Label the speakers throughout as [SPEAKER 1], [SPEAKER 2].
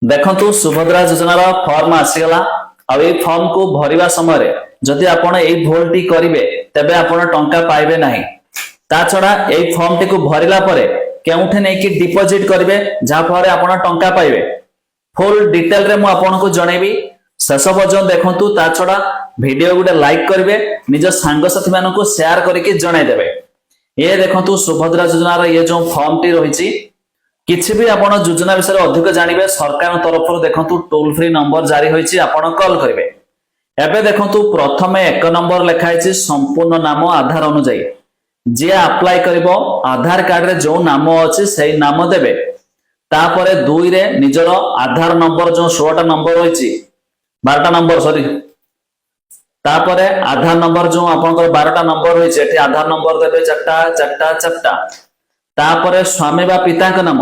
[SPEAKER 1] देखंतु सुभद्रा योजनार फॉर्म आसीगला आ ए फॉर्म को भरिबा समय जदि आपण ए भूलटी करिवे तबे आपण टंका पाइबे नाही। ता छडा ए फॉर्म टी को भरिला परे केउठे नै कि डिपॉजिट करिवे जा फरे आपण टंका पाइबे। फुल डिटेल रे मु आपण को जणेबी शेष पर्यंत देखंतु। ता छडा वीडियो गुटे लाइक करिवे निज सांग साथी मानको को शेयर करके जणाई देबे। ये देखंतु सुभद्रा योजनार ये जो फॉर्म टी रहिछि किछि भी आपण योजना विषय अधिक जानिबे सरकार तरफ देखंतु टोल फ्री नंबर जारी होईछि आपण कॉल करिवे। एबे देखंतु प्रथमे 1 नंबर लिखाइछि संपूर्ण नाम आधार अनुसार जे अप्लाई करिवो आधार कार्ड रे जो नाम अछि सेही नाम देबे। तापरे 2 रे निजरो आधार नंबर जो 16टा नंबर होईछि 12टा नंबर सॉरी तापरे आधार नंबर जो आपनकर 12टा नंबर होईछि एठी आधार नंबर देबे 4टा। तापरे स्वामी बा पिता का नाम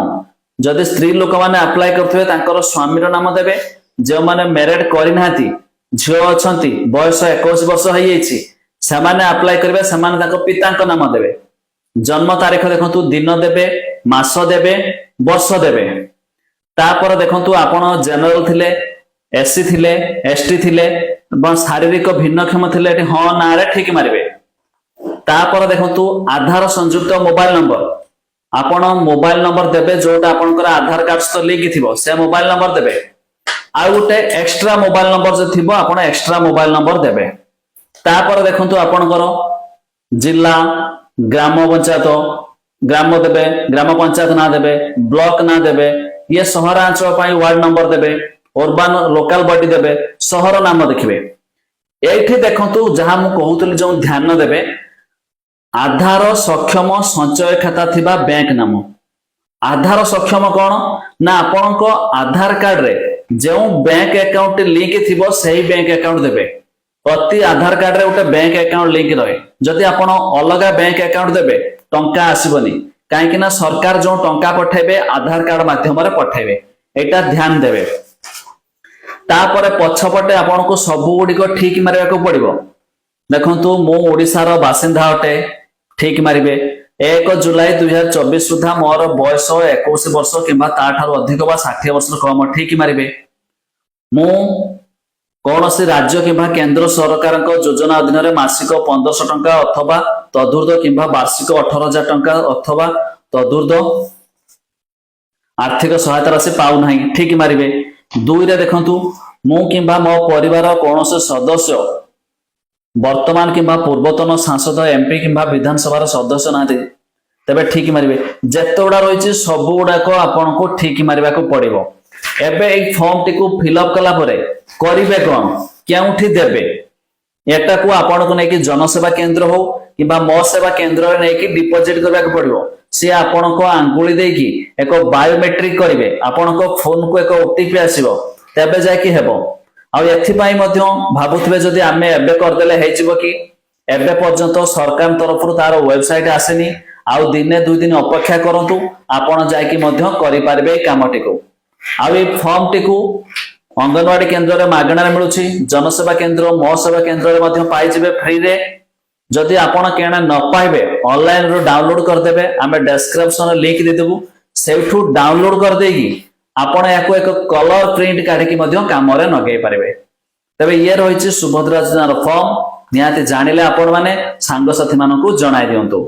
[SPEAKER 1] जदि स्त्री लोक माने अप्लाई करथिबे तांकर स्वामी रो नाम देबे। जे माने मैरिड करि नाथि झियो अछंती बयस 21 वर्ष होई जाईछि से माने अप्लाई करबे से माने तांको पिता का नाम देबे। जन्म तारीख देखंतु दिन देबे मास देबे वर्ष देबे। तापर देखंतु आपण जनरल थिले एससी थिले एसटी थिले बा शारीरिक भिन्नक्षम थिले एठी ह ना रे ठीक मारिबे। तापर देखंतु आधार संयुक्त मोबाइल नंबर आपण मोबाइल नंबर देबे जोटा आपनकर आधार कार्ड सहित लिंक थिबो से मोबाइल नंबर देबे। आ गोटे एक्स्ट्रा मोबाइल नंबर जे थिबो आपण एक्स्ट्रा मोबाइल नंबर देबे। तापर देखंतु आपनकर जिला ग्राम पंचायत ग्राम देबे ग्राम पंचायत ना देबे ब्लॉक ना देबे। ये सहरांचल पई वार्ड नंबर देबे अर्बन लोकल बॉडी देबे शहर नाम देखिबे। एठी देखंतु जहां मु कहउतली जो ध्यान देबे आधार सक्षम संचय खाता थिबा बैंक नाम। आधार सक्षम कौन ना आपण आधार कार्ड रे जो बैंक अकाउंट लिंक थिबो सही बैंक अकाउंट देबे। प्रति आधार कार्ड रे गोटे बैंक अकाउंट लिंक रहे। जदि आपण अलगा बैंक अकाउंट देबे टंका आसीबनी काहेकि ना सरकार जो टंका पठाइबे आधार कार्ड माध्यम रे पठाइबे एटा ध्यान देबे। तापरे पछपटे आपण को सब गुडी को ठीक मारिबा को पड़िबो। देखंतु मो ओडिसा रो बासिंदा अटे ठीक मारिबे। 1 जुलाई 2024 सुधा मोर बयस 21 वर्ष किंबा ताठार अधिक बा 60 वर्ष कम ठीक मारिबे। मु कौनसी राज्य किंबा केंद्र सरकार योजना अधीन रे मासिक 1500 टंका अथवा तदुर्ध किंबा वार्षिक 18,000 टंका अथवा तदुर्ध आर्थिक सहायता राशि पाउ नाही ठीक मारिबे। 2 रे देखंतु मु किंबा मो परिवार कौनसी सदस्य वर्तमान किंबा पूर्वतन सांसद एमपी किंबा विधानसभा सदस्य नाते तबे ठीक मारिबे। जेते गुडा रहिछि सब गुडा को आपन को ठीक मारिबा को पड़िबो। एबे ए फॉर्म टी को फिल अप कला परे करिवे कोन केउठी देबे एटा को आपन को नै कि जनसेवा केंद्र हो किंबा मो सेवा केंद्र रे नै कि डिपॉजिट करबा को पड़िबो। से आपन को आंगुली दे कि एक बायोमेट्रिक करिवे आपन को फोन को एक ओटीपी आसीबो तबे जाय कि हेबो। आ एथिपाई मध्य भाबुथिबे जदि आमे एबे करदेले हेजिबो कि एबे पर्यंत सरकार तरफ तार वेबसाइट आसेनी। आउ दिने 2 दिन अपेक्षा करंतु आपण जाय कि मध्य करि पारबे कामटी को। आ ए फॉर्म टी को अंगनवाड़ी केंद्र रे मागणा रे मिलुछि जनसेवा केंद्र मो सेवा केंद्र रे मध्य पाइ जिबे फ्री रे। जदि आपण केना न पाइबे ऑनलाइन रो डाउनलोड कर देबे आमे डिस्क्रिप्शन लिंक दे देबु सेठू डाउनलोड कर देगी आपण याको एक कलर प्रिंट काढी कि मध्य काम रे नगेई पारिबे। तबे ये रहिछि सुभद्रा योजनार फॉर्म निहाती जानिले आपण माने सांग साथी मानकु जणाई दियंतु।